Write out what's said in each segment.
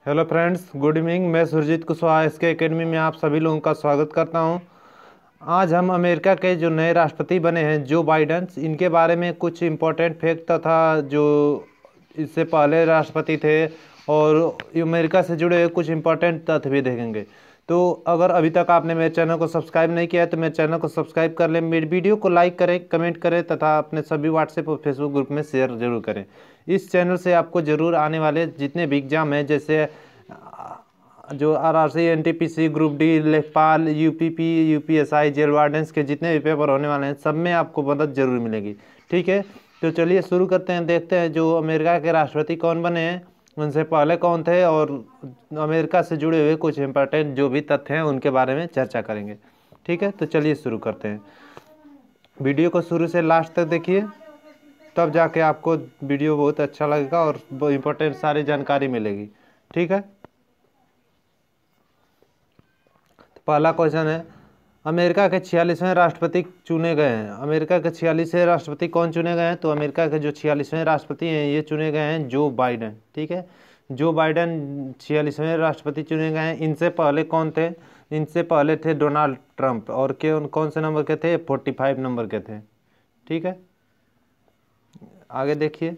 Hello friends, good evening. मैं सुरजीत कुशवाहा इसके academy में आप सभी लोगों का स्वागत करता हूं। आज हम अमेरिका के जो नए राष्ट्रपति बने हैं जो बाइडन, इनके बारे में कुछ इम्पोर्टेंट फैक्ट तथा जो इससे पहले राष्ट्रपति थे और अमेरिका से जुड़े हुए कुछ इम्पोर्टेंट तथ्य भी देखेंगे। तो अगर अभी तक आपने मेरे चैनल को सब्सक्राइब नहीं किया है तो मेरे चैनल को सब्सक्राइब कर लें, मेरी वीडियो को लाइक करें, कमेंट करें तथा अपने सभी व्हाट्सएप और फेसबुक ग्रुप में शेयर जरूर करें। इस चैनल से आपको ज़रूर आने वाले जितने भी एग्जाम हैं, जैसे जो आरआरसी, एनटीपीसी, ग्रुप डी, लेखपाल, यूपीपी, यूपीएसआई, जेल वार्डेंस के जितने भी पेपर होने वाले हैं सब में आपको मदद जरूर मिलेगी। ठीक है, तो चलिए शुरू करते हैं। देखते हैं जो अमेरिका के राष्ट्रपति कौन बने हैं, उनसे पहले कौन थे और अमेरिका से जुड़े हुए कुछ इंपॉर्टेंट जो भी तथ्य हैं उनके बारे में चर्चा करेंगे। ठीक है, तो चलिए शुरू करते हैं। वीडियो को शुरू से लास्ट तक देखिए, तब जाके आपको वीडियो बहुत अच्छा लगेगा और इम्पोर्टेंट सारी जानकारी मिलेगी। ठीक है, तो पहला क्वेश्चन है, अमेरिका के 46वें राष्ट्रपति चुने गए हैं। अमेरिका के 46वें राष्ट्रपति कौन चुने गए हैं? तो अमेरिका के जो 46वें राष्ट्रपति हैं ये चुने गए हैं जो बाइडन। ठीक है, जो बाइडन 46वें राष्ट्रपति चुने गए हैं। इनसे पहले कौन थे? इनसे पहले थे डोनाल्ड ट्रंप, और कौन से नंबर के थे? 45 नंबर के थे। ठीक है, आगे देखिए,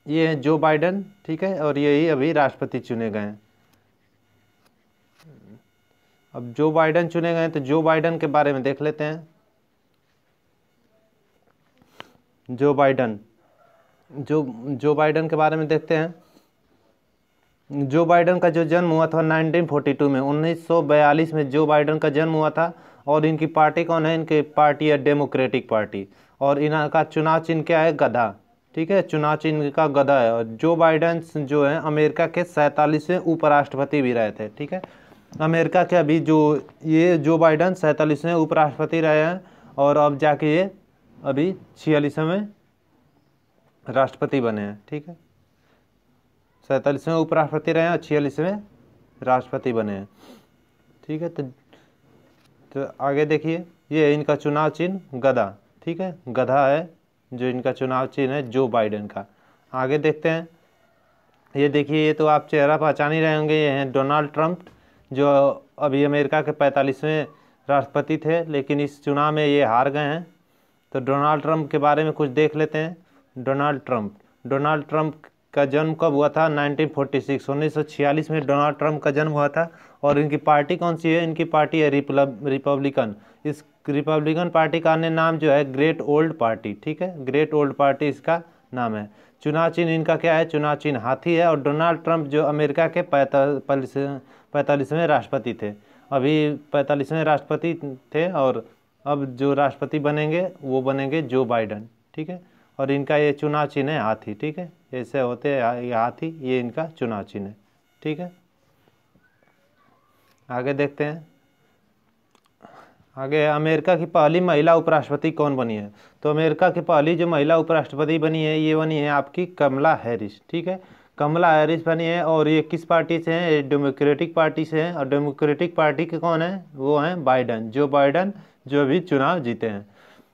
ये है जो बाइडन। ठीक है, और यही अभी राष्ट्रपति चुने गए हैं। अब जो बाइडन चुने गए हैं तो जो बाइडन के बारे में देख लेते हैं। जो बाइडन के बारे में देखते हैं। जो बाइडन का जो जन्म हुआ था 1942 में, 1942 में जो बाइडन का जन्म हुआ था। और इनकी पार्टी कौन है? इनकी पार्टी है डेमोक्रेटिक पार्टी, और इनका चुनाव चिन्ह क्या है? गधा। ठीक है, चुनाव चिन्ह का गधा है। और जो बाइडन जो है अमेरिका के 47वें उपराष्ट्रपति भी रहे थे। ठीक है, अमेरिका के अभी जो बाइडन 47वें उपराष्ट्रपति रहे हैं, और अब जाके ये अभी 46वें राष्ट्रपति बने हैं। ठीक है, 47वें उपराष्ट्रपति रहे हैं और 46वें राष्ट्रपति बने हैं। ठीक है, तो आगे देखिए, ये इनका चुनाव चिन्ह गधा। ठीक है, गधा है जो इनका चुनाव चिन्ह है जो बाइडन का। आगे देखते हैं, ये देखिए, ये तो आप चेहरा पहचान ही रहे होंगे, ये हैं डोनाल्ड ट्रंप, जो अभी अमेरिका के 45वें राष्ट्रपति थे, लेकिन इस चुनाव में ये हार गए हैं। तो डोनाल्ड ट्रंप के बारे में कुछ देख लेते हैं। डोनाल्ड ट्रंप का जन्म कब हुआ था? 1946, 1946 में डोनाल्ड ट्रंप का जन्म हुआ था। और इनकी पार्टी कौन सी है? इनकी पार्टी है रिपब्लिकन। इस रिपब्लिकन पार्टी का अन्य नाम जो है ग्रेट ओल्ड पार्टी। ठीक है, ग्रेट ओल्ड पार्टी इसका नाम है। चुनाव चिन्ह इनका क्या है? चुनाव चिन्ह हाथी है। और डोनाल्ड ट्रंप जो अमेरिका के 45वें राष्ट्रपति थे, अभी 45वें राष्ट्रपति थे, और अब जो राष्ट्रपति बनेंगे वो बनेंगे जो बाइडन। ठीक है, और इनका ये चुनाव चिन्ह है हाथी। ठीक है, ऐसे होते हैं ये हाथी, ये इनका चुनाव चिन्ह है। ठीक है, आगे देखते हैं। आगे अमेरिका की पहली महिला उपराष्ट्रपति कौन बनी है? तो अमेरिका की पहली जो महिला उपराष्ट्रपति बनी है ये बनी है आपकी कमला हैरिस। ठीक है, कमला हैरिस बनी है, और ये किस पार्टी से हैं? डेमोक्रेटिक पार्टी से हैं। और डेमोक्रेटिक पार्टी के कौन है? वो हैं बाइडन, जो अभी चुनाव जीते हैं।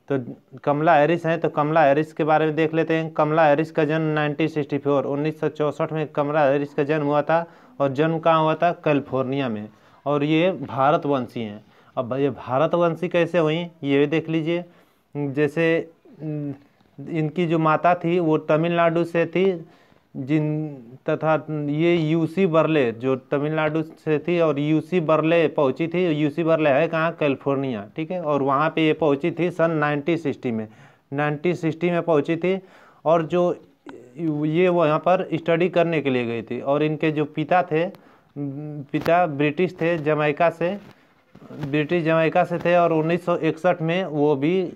तो कमला हैरिस हैं, तो कमला हैरिस के बारे में देख लेते हैं। कमला हैरिस का जन्म 1964 में कमला हैरिस का जन्म हुआ था, और जन्म कहाँ हुआ था? कैलिफोर्निया में। और ये भारतवंशी हैं। अब ये भारतवंशी कैसे हुई ये देख लीजिए। जैसे इनकी जो माता थी वो तमिलनाडु से थी, तथा ये यूसी बर्ले जो तमिलनाडु से थी, और यूसी बर्ले पहुंची थी। यूसी बर्ले है कहाँ? कैलिफोर्निया। ठीक है, और वहाँ पे ये पहुंची थी सन 1960 में पहुंची थी। और जो ये वहाँ पर स्टडी करने के लिए गई थी। और इनके जो पिता ब्रिटिश थे, ब्रिटिश जमैका से थे, और 1961 में वो भी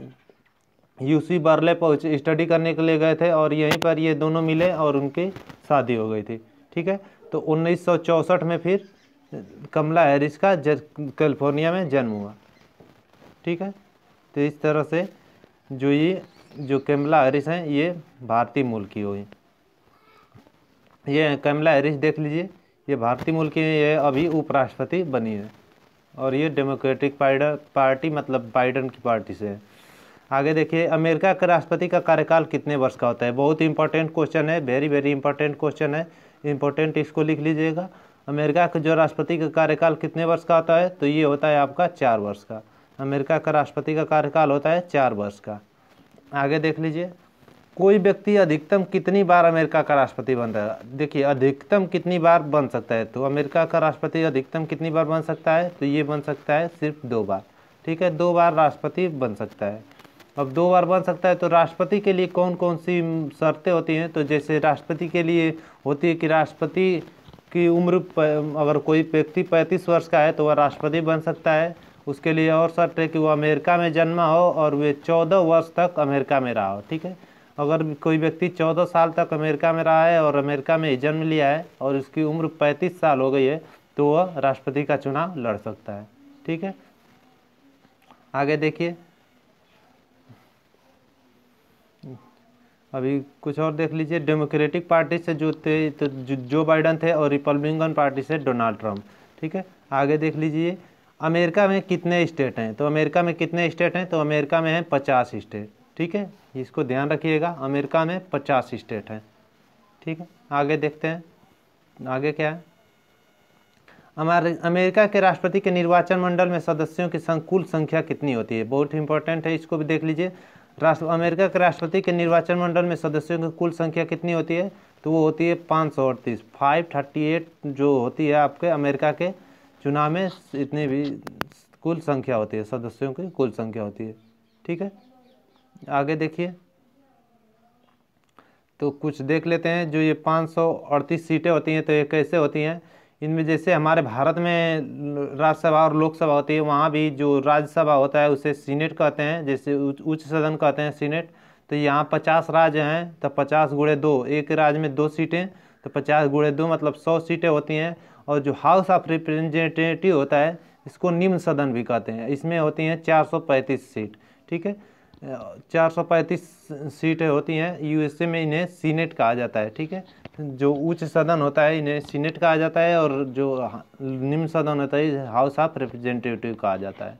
यूसी बर्ले पहुंचे, स्टडी करने के लिए गए थे, और यहीं पर ये दोनों मिले और उनकी शादी हो गई थी। ठीक है, तो 1964 में फिर कमला हैरिस का कैलिफोर्निया में जन्म हुआ। ठीक है, तो इस तरह से जो कमला हैरिस हैं ये भारतीय मूल की हुई। ये कमला हैरिस देख लीजिए, ये भारतीय मूल की, ये अभी उपराष्ट्रपति बनी है, और ये डेमोक्रेटिक पार्टी मतलब बाइडन की पार्टी से है। आगे देखिए, अमेरिका के राष्ट्रपति का कार्यकाल कितने वर्ष का होता है? बहुत इंपॉर्टेंट क्वेश्चन है, वेरी वेरी इंपॉर्टेंट क्वेश्चन है। इम्पोर्टेंट, इसको लिख लीजिएगा। अमेरिका के जो राष्ट्रपति का कार्यकाल कितने वर्ष का होता है, तो ये होता है आपका 4 वर्ष का। अमेरिका का राष्ट्रपति का कार्यकाल होता है 4 वर्ष का। आगे देख लीजिए, कोई व्यक्ति अधिकतम कितनी बार अमेरिका का राष्ट्रपति बन रहा है। देखिए अधिकतम कितनी बार बन सकता है, तो अमेरिका का राष्ट्रपति अधिकतम कितनी बार बन सकता है, तो ये बन सकता है सिर्फ 2 बार। ठीक है, 2 बार राष्ट्रपति बन सकता है। अब 2 बार बन सकता है तो राष्ट्रपति के लिए कौन कौन सी शर्तें होती हैं, तो जैसे राष्ट्रपति के लिए होती है कि राष्ट्रपति की उम्र अगर कोई व्यक्ति 35 वर्ष का है तो वह राष्ट्रपति बन सकता है। उसके लिए और शर्त है कि वो अमेरिका में जन्मा हो और वे 14 वर्ष तक अमेरिका में रहा हो। ठीक है, अगर कोई व्यक्ति 14 साल तक अमेरिका में रहा है और अमेरिका में जन्म लिया है और उसकी उम्र 35 साल हो गई है तो वह राष्ट्रपति का चुनाव लड़ सकता है। ठीक है, आगे देखिए, अभी कुछ और देख लीजिए। डेमोक्रेटिक पार्टी से जो थे तो जो बाइडन थे और रिपब्लिकन पार्टी से डोनाल्ड ट्रंप। ठीक है, आगे देख लीजिए, अमेरिका में कितने स्टेट हैं, तो अमेरिका में कितने स्टेट हैं, तो अमेरिका में है 50 स्टेट। ठीक है, इसको ध्यान रखिएगा, अमेरिका में 50 स्टेट हैं। ठीक है, आगे देखते हैं, आगे क्या है। हमारे अमेरिका के राष्ट्रपति के निर्वाचन मंडल में सदस्यों की कुल संख्या कितनी होती है, बहुत इंपॉर्टेंट है, इसको भी देख लीजिए। अमेरिका के राष्ट्रपति के निर्वाचन मंडल में सदस्यों की कुल संख्या कितनी होती है, तो वो होती है 538, 538 जो होती है आपके अमेरिका के चुनाव में, इतनी भी कुल संख्या होती है, सदस्यों की कुल संख्या होती है। ठीक है, आगे देखिए, तो कुछ देख लेते हैं। जो ये 538 सीटें होती हैं तो ये कैसे होती हैं, इनमें जैसे हमारे भारत में राज्यसभा और लोकसभा होती है, वहाँ भी जो राज्यसभा होता है उसे सीनेट कहते हैं, जैसे उच्च सदन कहते हैं सीनेट। तो यहाँ 50 राज्य हैं तो 50 गुणे 2, एक राज्य में 2 सीटें, तो 50 गुणे 2 मतलब 100 सीटें होती हैं। और जो हाउस ऑफ रिप्रेजेंटेटिव होता है इसको निम्न सदन भी कहते हैं, इसमें होती हैं 435 सीट। ठीक है, 435 सीटें होती हैं, यूएसए में इन्हें सीनेट कहा जाता है। ठीक है, जो उच्च सदन होता है इन्हें सीनेट कहा जाता है और जो निम्न सदन होता है हाउस ऑफ रिप्रेजेंटेटिव कहा जाता है।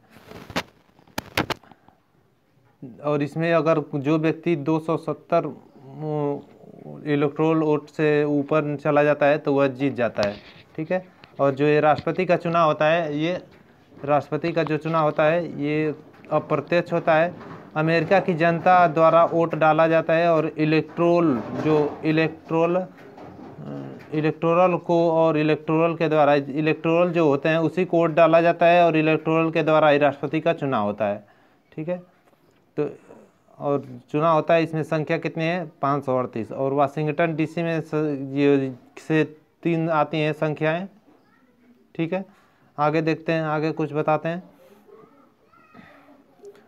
और इसमें अगर जो व्यक्ति 270 इलेक्टोरल वोट से ऊपर चला जाता है तो वह जीत जाता है। ठीक है, और जो ये राष्ट्रपति का चुनाव होता है, ये राष्ट्रपति का जो चुनाव होता है ये अप्रत्यक्ष होता है, अमेरिका की जनता द्वारा वोट डाला जाता है और इलेक्टोरल को और इलेक्टोरल के द्वारा, इलेक्टोरल जो होते हैं उसी को वोट डाला जाता है और इलेक्टोरल के द्वारा राष्ट्रपति का चुनाव होता है। ठीक है, तो और चुनाव होता है, इसमें संख्या कितनी है 538, और वाशिंगटन डीसी में ये से 3 आती हैं संख्याएं। ठीक है, आगे देखते हैं, आगे कुछ बताते हैं।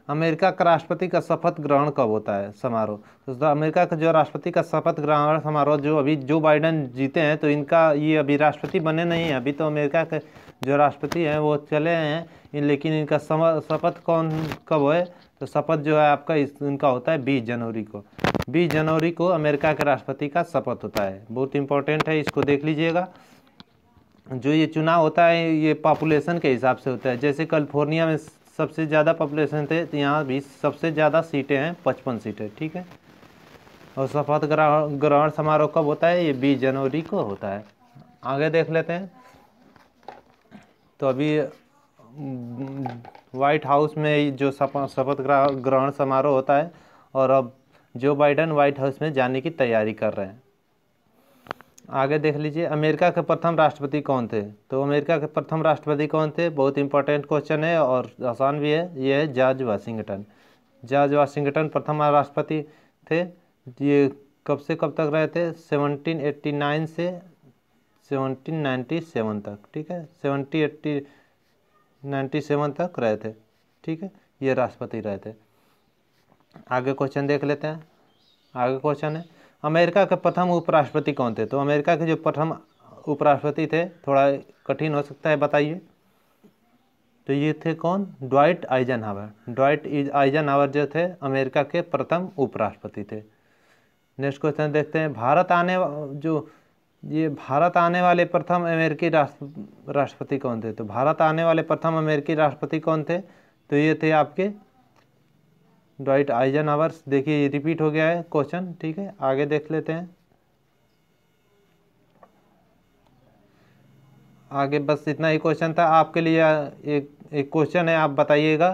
अमेरिका का राष्ट्रपति का शपथ ग्रहण कब होता है समारोह, तो अमेरिका का जो राष्ट्रपति का शपथ ग्रहण समारोह, जो अभी जो बाइडन जीते हैं तो इनका ये अभी राष्ट्रपति बने नहीं है, अभी तो अमेरिका के जो राष्ट्रपति हैं वो चले हैं, लेकिन इनका शपथ कब है, तो शपथ जो है आपका इनका होता है 20 जनवरी को। 20 जनवरी को अमेरिका के राष्ट्रपति का शपथ होता है, बहुत इंपॉर्टेंट है, इसको देख लीजिएगा। जो ये चुनाव होता है ये पॉपुलेशन के हिसाब से होता है, जैसे कैलिफोर्निया में सबसे ज़्यादा पॉपुलेशन थे तो यहाँ भी सबसे ज़्यादा सीटें हैं, 55 सीटें। ठीक है, और शपथ ग्रहण समारोह कब होता है, ये 20 जनवरी को होता है। आगे देख लेते हैं, तो अभी व्हाइट हाउस में जो शपथ ग्रहण समारोह होता है और अब जो बाइडन व्हाइट हाउस में जाने की तैयारी कर रहे हैं। आगे देख लीजिए, अमेरिका के प्रथम राष्ट्रपति कौन थे, तो अमेरिका के प्रथम राष्ट्रपति कौन थे, बहुत इंपॉर्टेंट क्वेश्चन है और आसान भी है, ये है जॉर्ज वाशिंगटन। जॉर्ज वाशिंगटन प्रथम राष्ट्रपति थे। ये कब से कब तक रहे थे, 1789 से 1797 तक। ठीक है, 1797 तक रहे थे। ठीक है, ये राष्ट्रपति रहे थे। आगे क्वेश्चन देख लेते हैं। आगे क्वेश्चन है, अमेरिका के प्रथम उपराष्ट्रपति कौन थे, तो अमेरिका के जो प्रथम उपराष्ट्रपति थे, थोड़ा कठिन हो सकता है, बताइए। तो ये थे कौन, ड्वाइट आइजनहावर। ड्वाइट आइजनहावर जो थे अमेरिका के प्रथम उपराष्ट्रपति थे। नेक्स्ट क्वेश्चन देखते हैं, भारत आने वाले प्रथम अमेरिकी राष्ट्रपति कौन थे, तो भारत आने वाले प्रथम अमेरिकी राष्ट्रपति कौन थे, तो ये थे आपके ड्वाइट आइजनहावर। देखिए ये रिपीट हो गया है क्वेश्चन। ठीक है, आगे देख लेते हैं। आगे बस इतना ही क्वेश्चन था आपके लिए। एक क्वेश्चन है, आप बताइएगा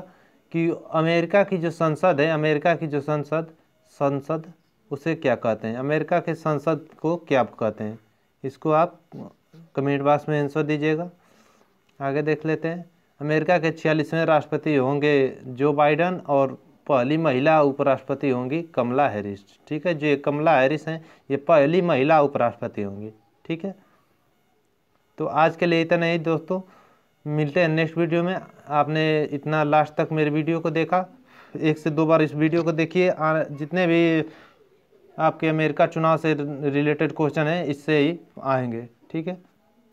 कि अमेरिका की जो संसद है, अमेरिका की जो संसद उसे क्या कहते हैं? अमेरिका के संसद को क्या कहते हैं? इसको आप कमेंट बॉक्स में आंसर दीजिएगा। आगे देख लेते हैं। अमेरिका के 46वें राष्ट्रपति होंगे जो बाइडन, और पहली महिला उपराष्ट्रपति होंगी कमला हैरिस। ठीक है, जो ये कमला हैरिस हैं ये पहली महिला उपराष्ट्रपति होंगी। ठीक है, तो आज के लिए इतना ही दोस्तों, मिलते हैं नेक्स्ट वीडियो में। आपने इतना लास्ट तक मेरे वीडियो को देखा, 1 से 2 बार इस वीडियो को देखिए। जितने भी आपके अमेरिका चुनाव से रिलेटेड क्वेश्चन हैं इससे ही आएंगे। ठीक है,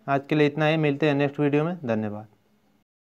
आज के लिए इतना ही, मिलते हैं नेक्स्ट वीडियो में। धन्यवाद।